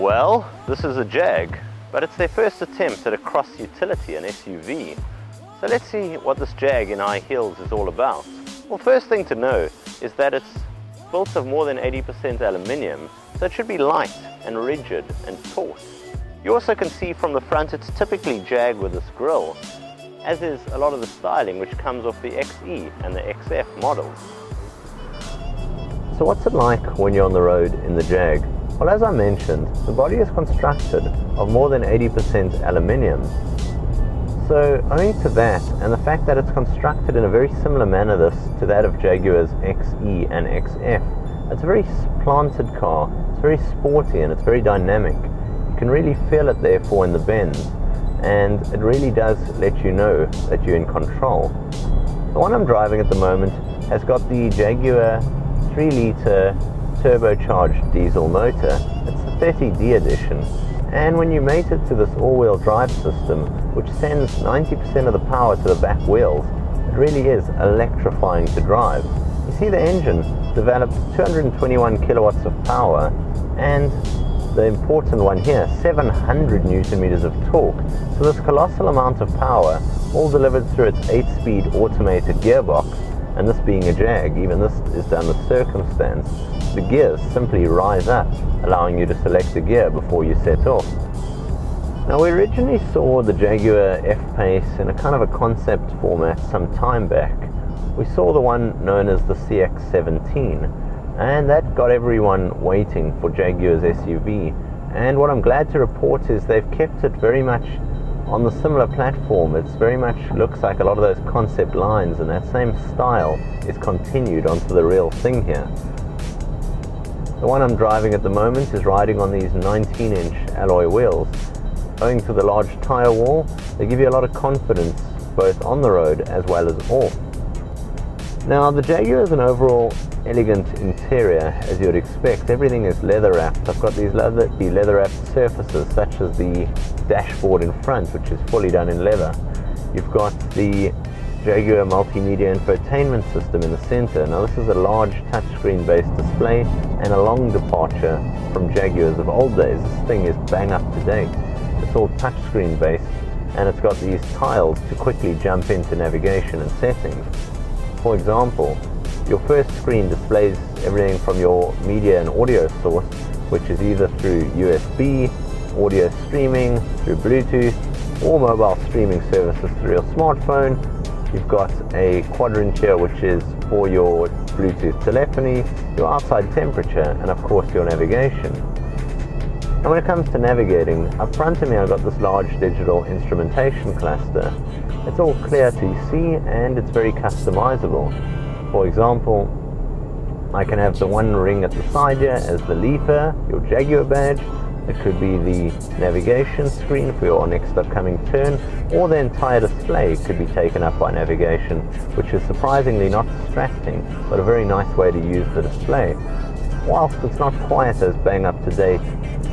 Well, this is a Jag, but it's their first attempt at a cross utility, an SUV. So let's see what this Jag in high heels is all about. Well, first thing to know is that it's built of more than 80% aluminium, so it should be light and rigid and taut. You also can see from the front it's typically Jag with this grille, as is a lot of the styling which comes off the XE and the XF models. So what's it like when you're on the road in the Jag? Well, as I mentioned, the body is constructed of more than 80% aluminium. So owing to that, and the fact that it's constructed in a very similar manner to that of Jaguar's XE and XF, it's a very planted car, it's very sporty and it's very dynamic. You can really feel it therefore in the bends, and it really does let you know that you're in control. The one I'm driving at the moment has got the Jaguar 3-litre turbocharged diesel motor. It's the 30d edition, and when you mate it to this all-wheel drive system, which sends 90% of the power to the back wheels, it really is electrifying to drive. You see, the engine develops 221 kilowatts of power, and the important one here, 700 newton meters of torque. So this colossal amount of power, all delivered through its 8-speed automated gearbox, and this being a Jag, even this is done with circumstance. The gears simply rise up, allowing you to select the gear before you set off. Now, we originally saw the Jaguar F-Pace in a kind of a concept format some time back. We saw the one known as the CX-17, and that got everyone waiting for Jaguar's SUV. And what I'm glad to report is they've kept it very much on the similar platform. It's very much looks like a lot of those concept lines, and that same style is continued onto the real thing here. The one I'm driving at the moment is riding on these 19-inch alloy wheels. Owing to the large tyre wall, they give you a lot of confidence both on the road as well as off. Now, the Jaguar is an overall elegant interior, as you would expect. Everything is leather wrapped. I've got these leather wrapped surfaces, such as the dashboard in front, which is fully done in leather. You've got the Jaguar multimedia infotainment system in the center. Now, this is a large touchscreen based display and a long departure from Jaguars of old days. This thing is bang up to date. It's all touchscreen based, and it's got these tiles to quickly jump into navigation and settings. For example, your first screen displays everything from your media and audio source, which is either through USB, audio streaming, through Bluetooth, or mobile streaming services through your smartphone. You've got a quadrant here, which is for your Bluetooth telephony, your outside temperature, and of course your navigation. And when it comes to navigating, up front of me I've got this large digital instrumentation cluster. It's all clear to see, and it's very customizable. For example, I can have the one ring at the side here as the leaper, your Jaguar badge. It could be the navigation screen for your next upcoming turn, or the entire display could be taken up by navigation, which is surprisingly not distracting, but a very nice way to use the display. Whilst it's not quite as bang up to date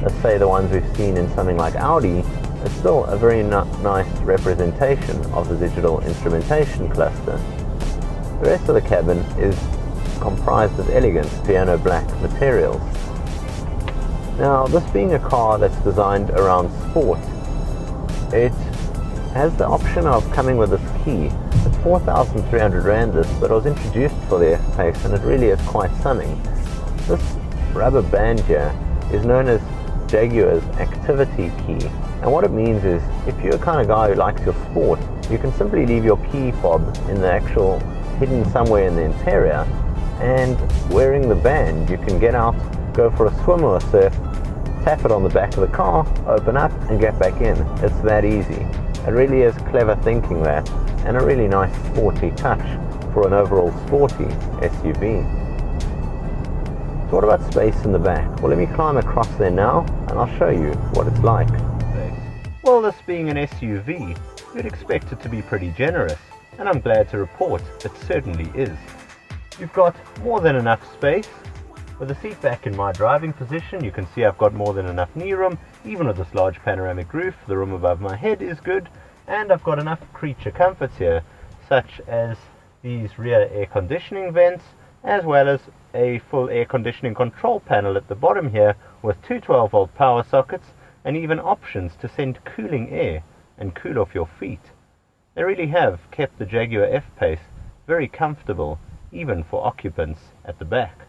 as, say, the ones we've seen in something like Audi, it's still a very nice representation of the digital instrumentation cluster. The rest of the cabin is comprised of elegant piano black materials. Now, this being a car that's designed around sport, it has the option of coming with this key. It's 4,300 Rand this, but it was introduced for the F-Pace, and it really is quite something. This rubber band here is known as Jaguar's activity key, and what it means is if you're the kind of guy who likes your sport, you can simply leave your key fob in the actual hidden somewhere in the interior, and wearing the band you can get out, go for a swim or a surf, tap it on the back of the car, open up and get back in. It's that easy. It really is clever thinking, that, and a really nice sporty touch for an overall sporty SUV. So what about space in the back? Well, let me climb across there now and I'll show you what it's like. Well, this being an SUV, you'd expect it to be pretty generous, and I'm glad to report it certainly is. You've got more than enough space. With the seat back in my driving position, you can see I've got more than enough knee room. Even with this large panoramic roof, the room above my head is good, and I've got enough creature comforts here, such as these rear air conditioning vents, as well as a full air conditioning control panel at the bottom here with two 12-volt power sockets and even options to send cooling air and cool off your feet. They really have kept the Jaguar F-Pace very comfortable, even for occupants at the back.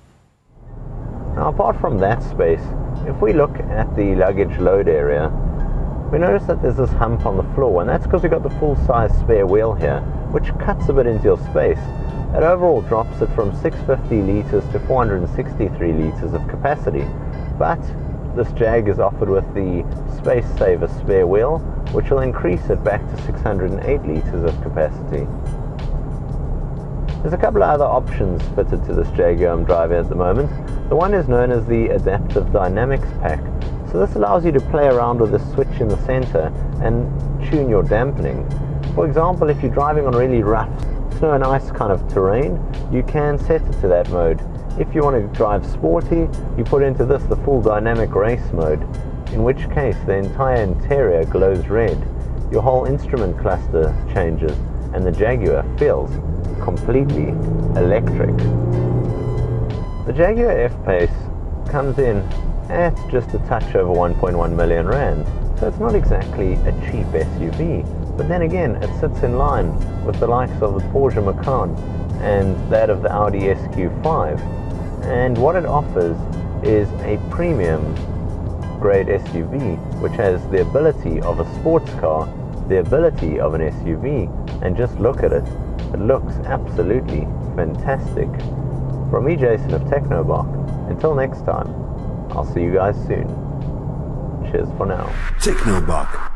Now, apart from that space, if we look at the luggage load area, we notice that there's this hump on the floor, and that's because we've got the full-size spare wheel here, which cuts a bit into your space. It overall drops it from 650 litres to 463 litres of capacity, but this Jag is offered with the Space Saver spare wheel, which will increase it back to 608 litres of capacity. There's a couple of other options fitted to this Jaguar I'm driving at the moment. The one is known as the Adaptive Dynamics Pack. So this allows you to play around with the switch in the center and tune your dampening. For example, if you're driving on really rough snow and ice kind of terrain, you can set it to that mode. If you want to drive sporty, you put into this the full dynamic race mode, in which case the entire interior glows red, your whole instrument cluster changes, and the Jaguar feels completely electric. The Jaguar F-Pace comes in at just a touch over 1.1 million rand, so it's not exactly a cheap SUV, but then again it sits in line with the likes of the Porsche Macan and that of the Audi SQ5, and what it offers is a premium grade SUV which has the ability of a sports car, the ability of an SUV, and just look at it. It looks absolutely fantastic. From me, Jason of TechnoBok, until next time, I'll see you guys soon. Cheers for now. TechnoBok.